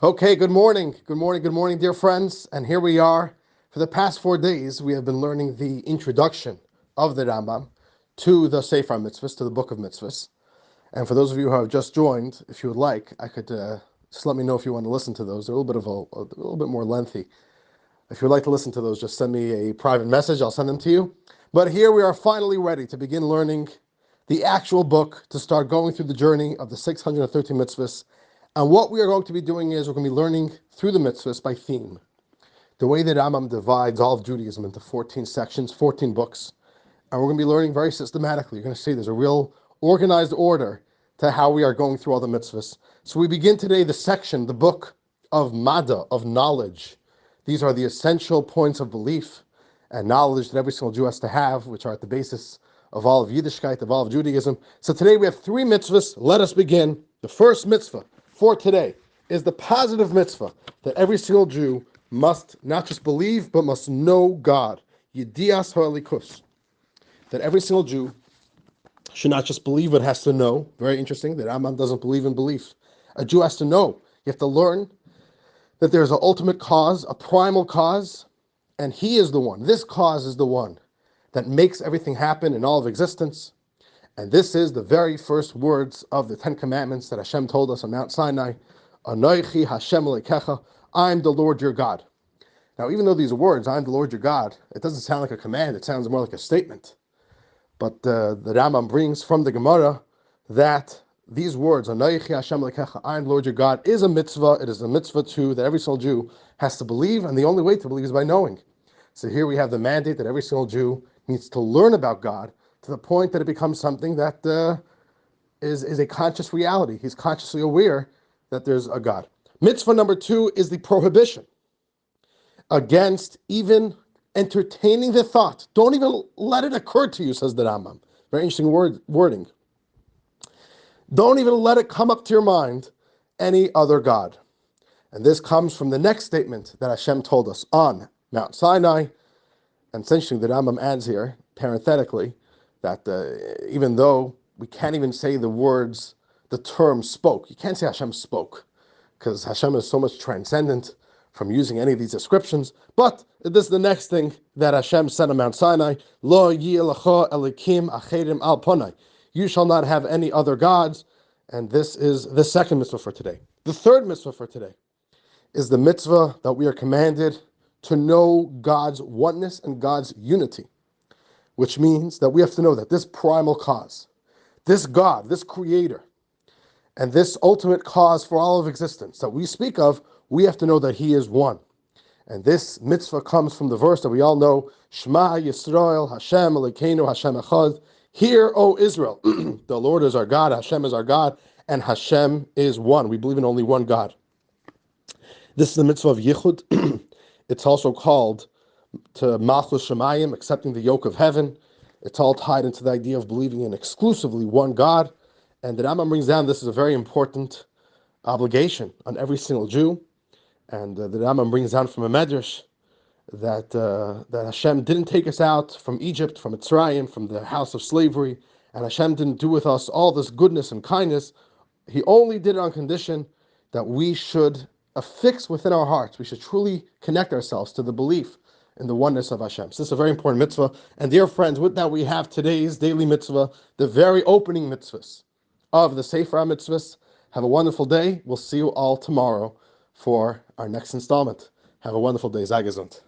Okay, good morning. Good morning, good morning, dear friends. And here we are. For the past 4 days, we have been learning the introduction of the Rambam to the Sefer Mitzvos, to the Book of Mitzvos. And for those of you who have just joined, if you would like, I could just let me know if you want to listen to those. They're a little bit more lengthy. If you would like to listen to those, just send me a private message. I'll send them to you. But here we are finally ready to begin learning the actual book, to start going through the journey of the 613 mitzvahs. And what we are going to be doing is we're going to be learning through the mitzvahs by theme. The way that Rambam divides all of Judaism into 14 sections, 14 books. And we're going to be learning very systematically. You're going to see there's a real organized order to how we are going through all the mitzvahs. So we begin today the section, the book of Mada, of knowledge. These are the essential points of belief and knowledge that every single Jew has to have, which are at the basis of all of Yiddishkeit, of all of Judaism. So today we have 3 mitzvahs. Let us begin. The first mitzvah for today is the positive mitzvah that every single Jew must not just believe, but must know God. Yedias ha'elikus. That every single Jew should not just believe, but has to know. Very interesting that Rambam doesn't believe in belief. A Jew has to know. You have to learn that there's an ultimate cause, a primal cause, and he is the one. This cause is the one that makes everything happen in all of existence. And this is the very first words of the 10 Commandments that Hashem told us on Mount Sinai. Anoichi Hashem Elokecha, I'm the Lord your God. Now, even though these words, I'm the Lord your God, it doesn't sound like a command, it sounds more like a statement. But the Rambam brings from the Gemara that these words, Anoichi Hashem Elokecha, I'm the Lord your God, is a mitzvah. It is a mitzvah too that every single Jew has to believe, and the only way to believe is by knowing. So here we have the mandate that every single Jew needs to learn about God, to the point that it becomes something that is a conscious reality. He's consciously aware that there's a God. Mitzvah number 2 is the prohibition against even entertaining the thought. Don't even let it occur to you, says the Rambam. Very interesting wording. Don't even let it come up to your mind any other God. And this comes from the next statement that Hashem told us on Mount Sinai. And essentially the Rambam adds here, parenthetically, that even though we can't even say the words, the term spoke. You can't say Hashem spoke, because Hashem is so much transcendent from using any of these descriptions. But this is the next thing that Hashem said on Mount Sinai, Lo yi'elecha elikim acherim al ponai. You shall not have any other gods. And this is the second mitzvah for today. The third mitzvah for today is the mitzvah that we are commanded to know God's oneness and God's unity, which means that we have to know that this primal cause, this God, this creator, and this ultimate cause for all of existence that we speak of, we have to know that he is one. And this mitzvah comes from the verse that we all know, Shema Yisrael, Hashem Elokeinu, Hashem Echad. Hear, O Israel, the Lord is our God, Hashem is our God, and Hashem is one. We believe in only one God. This is the mitzvah of Yichud. It's also called to Malchus Shemayim, accepting the yoke of heaven. It's all tied into the idea of believing in exclusively one God. And the Rambam brings down this is a very important obligation on every single Jew. And the Rambam brings down from a medrash that Hashem didn't take us out from Egypt, from Mitzrayim, from the house of slavery, and Hashem didn't do with us all this goodness and kindness. He only did it on condition that we should affix within our hearts. We should truly connect ourselves to the belief in the oneness of Hashem. So this is a very important mitzvah. And dear friends, with that we have today's daily mitzvah, the very opening mitzvahs of the Sefer Mitzvos. Have a wonderful day. We'll see you all tomorrow for our next installment. Have a wonderful day. Sei gesund.